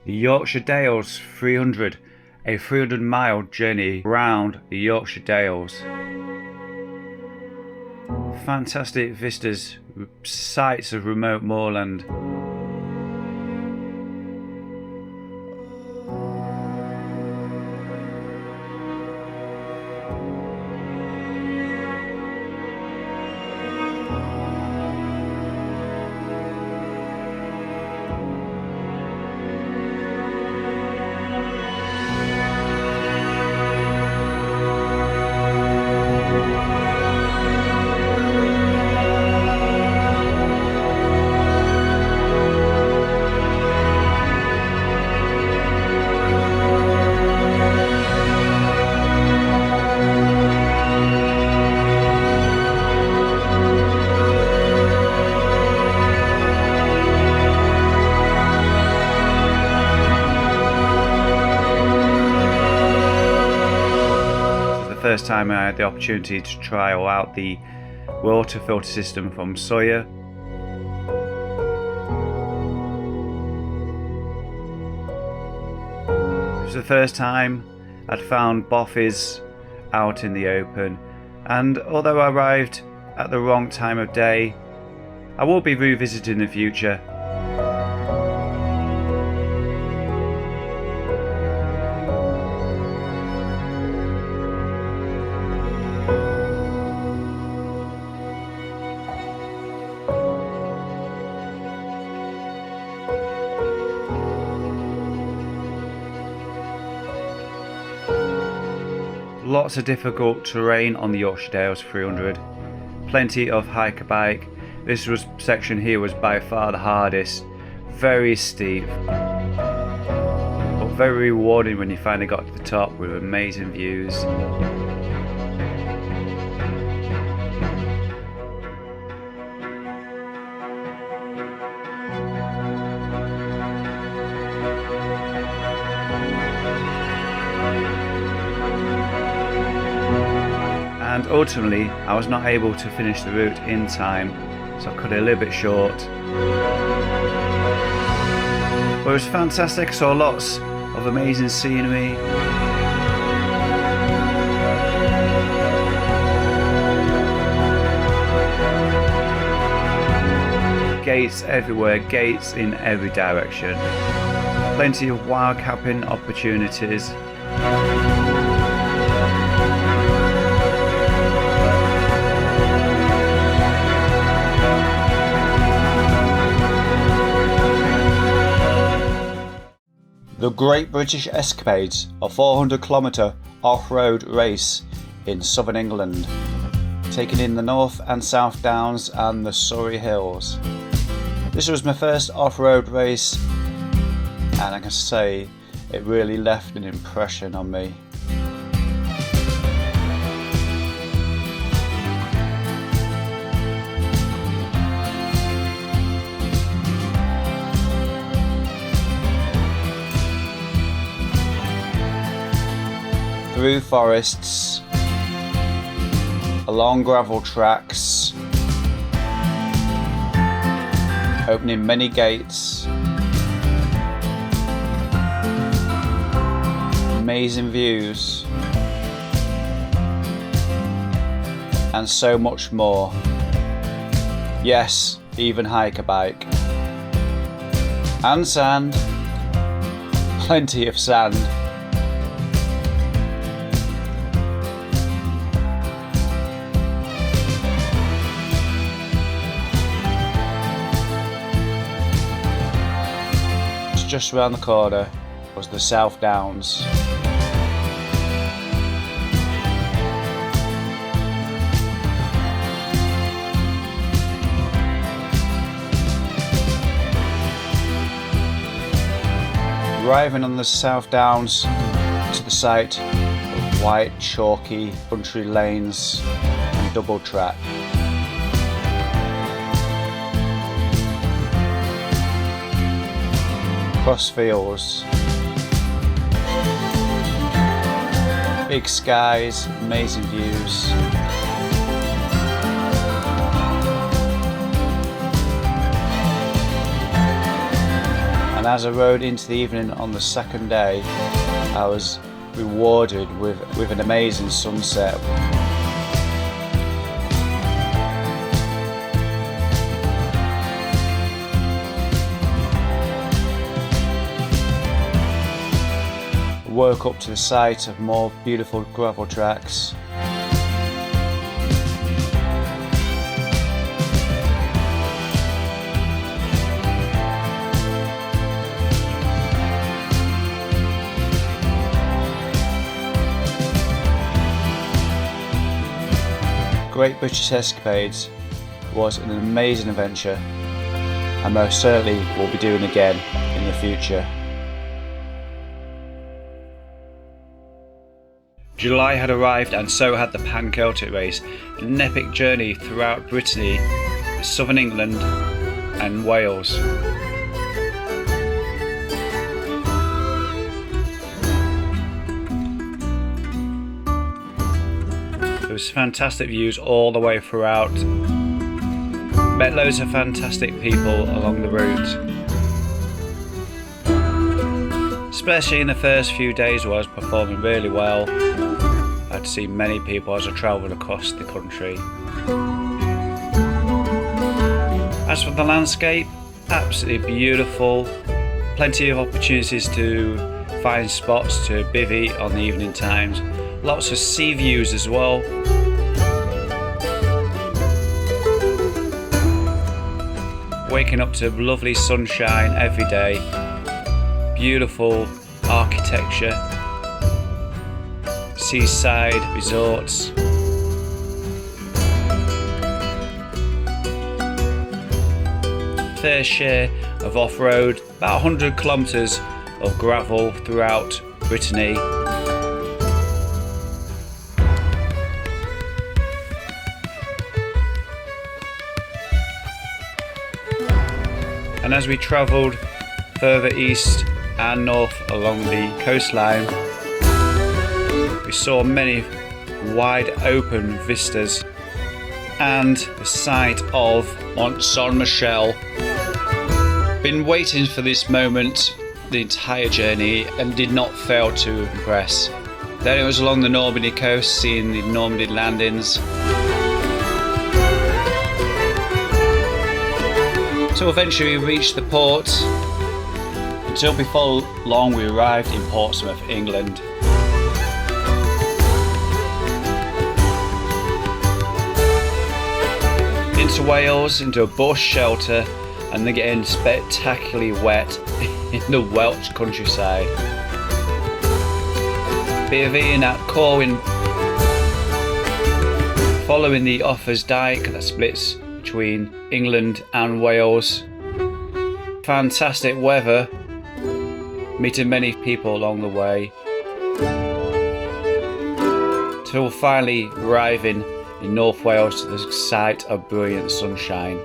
The Yorkshire Dales 300, a 300-mile journey around the Yorkshire Dales. Fantastic vistas, sights of remote moorland. First time I had the opportunity to trial out the water filter system from Sawyer. It was the first time I'd found bothies out in the open, and although I arrived at the wrong time of day, I will be revisiting in the future. Lots of difficult terrain on the Yorkshire Dales 300, plenty of hiker bike. This section here was by far the hardest, very steep, but very rewarding when you finally got to the top with amazing views. And ultimately I was not able to finish the route in time, so I cut it a little bit short. But it was fantastic. I saw lots of amazing scenery. Gates everywhere, gates in every direction. Plenty of wild camping opportunities. The Great British Escapades, a 400-kilometre off-road race in southern England, taking in the North and South Downs and the Surrey Hills. This was my first off-road race, and I can say it really left an impression on me. Through forests, along gravel tracks, opening many gates, amazing views, and so much more. Yes, even hiker bike. And sand, plenty of sand. Just around the corner was the South Downs. Arriving on the South Downs to the site of white chalky country lanes and double track. Cross fields, big skies, amazing views. And as I rode into the evening on the second day, I was rewarded with an amazing sunset. Woke up to the sight of more beautiful gravel tracks. Great British Escapades was an amazing adventure, and most certainly will be doing again in the future. July had arrived, and so had the Pan-Celtic race, an epic journey throughout Brittany, southern England and Wales. There was fantastic views all the way throughout. Met loads of fantastic people along the route. Especially in the first few days where I was performing really well. I had to see many people as I travelled across the country. As for the landscape, absolutely beautiful. Plenty of opportunities to find spots to bivvy on the evening times. Lots of sea views as well. Waking up to lovely sunshine every day. Beautiful architecture, seaside resorts. Fair share of off-road, about 100 kilometres of gravel throughout Brittany. And as we travelled further east and north along the coastline, we saw many wide open vistas and the sight of Mont Saint-Michel. Been waiting for this moment the entire journey and did not fail to impress. Then it was along the Normandy coast, seeing the Normandy landings. So eventually we reached the port. Until before long we arrived in Portsmouth, England. Into Wales, into a bush shelter, and then getting spectacularly wet in the Welsh countryside. Bivvying at Corwin, following the Offers Dyke that splits between England and Wales. Fantastic weather, meeting many people along the way, till finally arriving in North Wales to the sight of brilliant sunshine.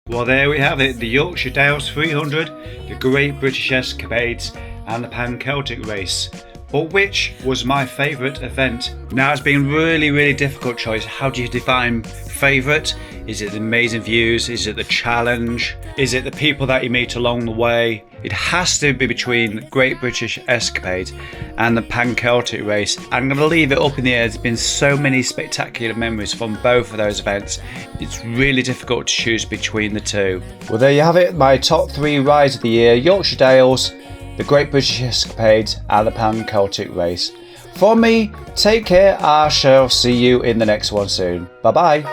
Well, there we have it, the Yorkshire Dales 300, the Great British Escapades and the Pan-Celtic race. But which was my favourite event? Now, it's been really difficult choice. How do you define favourite? Is it the amazing views? Is it the challenge? Is it the people that you meet along the way? It has to be between the Great British Escapades and the Pan-Celtic race. I'm going to leave it up in the air. There's been so many spectacular memories from both of those events. It's really difficult to choose between the two. Well, there you have it, my top 3 rides of the year: Yorkshire Dales, the Great British Escapades and the Pan-Celtic race. From me, take care. I shall see you in the next one soon. Bye bye.